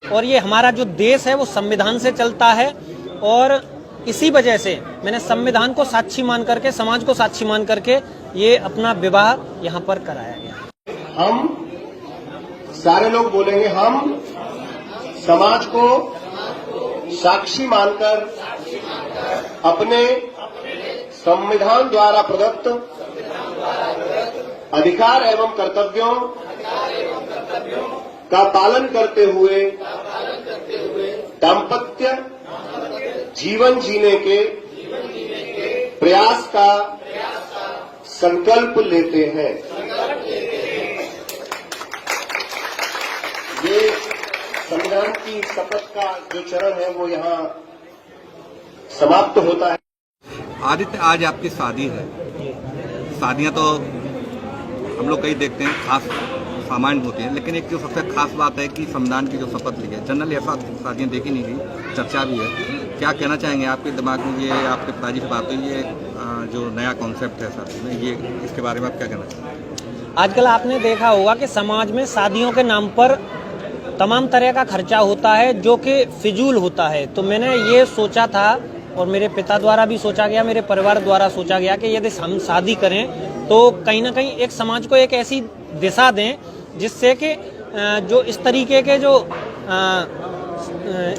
और ये हमारा जो देश है वो संविधान से चलता है और इसी वजह से मैंने संविधान को साक्षी मान करके, समाज को साक्षी मान करके ये अपना विवाह यहाँ पर कराया गया। हम सारे लोग बोलेंगे, हम समाज को साक्षी मानकर अपने संविधान द्वारा प्रदत्त अधिकार एवं कर्तव्यों का पालन करते हुए दाम्पत्य जीवन जीने के प्रयास का संकल्प लेते हैं। ये संविधान की शपथ का जो चरण है वो यहाँ समाप्त होता है। आदित्य, आज आपकी शादी है। शादियां तो हम लोग कई देखते हैं, खास सामान्य होती है, लेकिन एक जो सबसे खास बात है कि संविधान की जो शपथ ली है, जनरली ऐसा शादियां देखी नहीं गई, चर्चा भी है। क्या कहना चाहेंगे? आपके दिमाग में ये आपके पिताजी से बात हुई, ये जो नया कॉन्सेप्ट है शादी में, ये इसके बारे में आप क्या कहना चाहेंगे? आजकल आपने देखा होगा कि समाज में शादियों के नाम पर तमाम तरह का खर्चा होता है जो कि फिजूल होता है। तो मैंने ये सोचा था और मेरे पिता द्वारा भी सोचा गया, मेरे परिवार द्वारा सोचा गया कि यदि हम शादी करें तो कहीं ना कहीं एक समाज को एक ऐसी दिशा दें जिससे कि जो इस तरीके के जो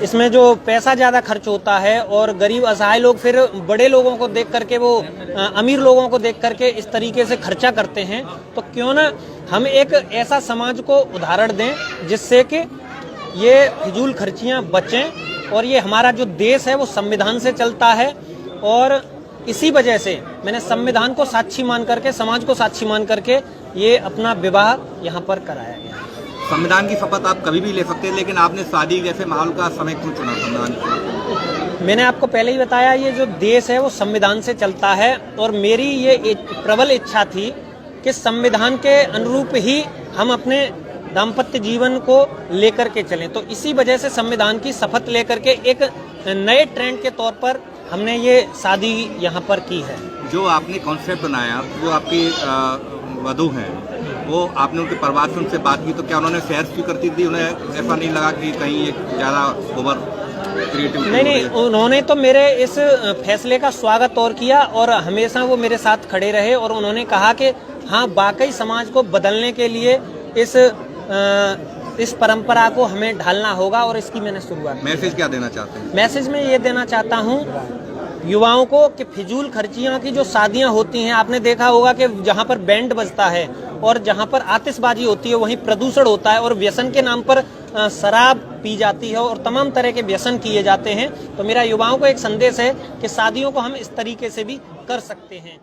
इसमें जो पैसा ज़्यादा खर्च होता है और गरीब असहाय लोग फिर बड़े लोगों को देख करके, वो अमीर लोगों को देख करके इस तरीके से खर्चा करते हैं, तो क्यों ना हम एक ऐसा समाज को उदाहरण दें जिससे कि ये फिजूल खर्चियाँ बचें। और ये हमारा जो देश है वो संविधान से चलता है और इसी वजह से मैंने संविधान को साक्षी मान करके, समाज को साक्षी मान करके ये अपना विवाह यहाँ पर कराया गया। संविधान की शपथ आप कभी भी ले सकते हैं, लेकिन आपने शादी जैसे माहौल का समय क्यों चुना संविधान? मैंने आपको पहले ही बताया, ये जो देश है वो संविधान से चलता है और मेरी ये प्रबल इच्छा थी कि संविधान के अनुरूप ही हम अपने दाम्पत्य जीवन को लेकर के चलें। तो इसी वजह से संविधान की शपथ लेकर के एक नए ट्रेंड के तौर पर हमने ये शादी यहाँ पर की है। जो आपने कॉन्सेप्ट बनाया, जो आपकी वधू हैं, वो आपने उनके परिवार से उनसे बात की, तो क्या उन्होंने शेयर स्वीकृति दी? उन्हें ऐसा नहीं लगा कि कहीं ये ज़्यादा ओवर क्रिएटिव? नहीं, उन्होंने तो मेरे इस फैसले का स्वागत और किया और हमेशा वो मेरे साथ खड़े रहे और उन्होंने कहा कि हाँ, वाकई समाज को बदलने के लिए इस परंपरा को हमें ढालना होगा और इसकी मैंने शुरुआत। मैसेज क्या देना चाहते हैं? मैसेज में ये देना चाहता हूँ युवाओं को कि फिजूल खर्चियाँ की जो शादियाँ होती हैं, आपने देखा होगा कि जहाँ पर बैंड बजता है और जहाँ पर आतिशबाजी होती है वहीं प्रदूषण होता है और व्यसन के नाम पर शराब पी जाती है और तमाम तरह के व्यसन किए जाते हैं। तो मेरा युवाओं को एक संदेश है कि शादियों को हम इस तरीके से भी कर सकते हैं।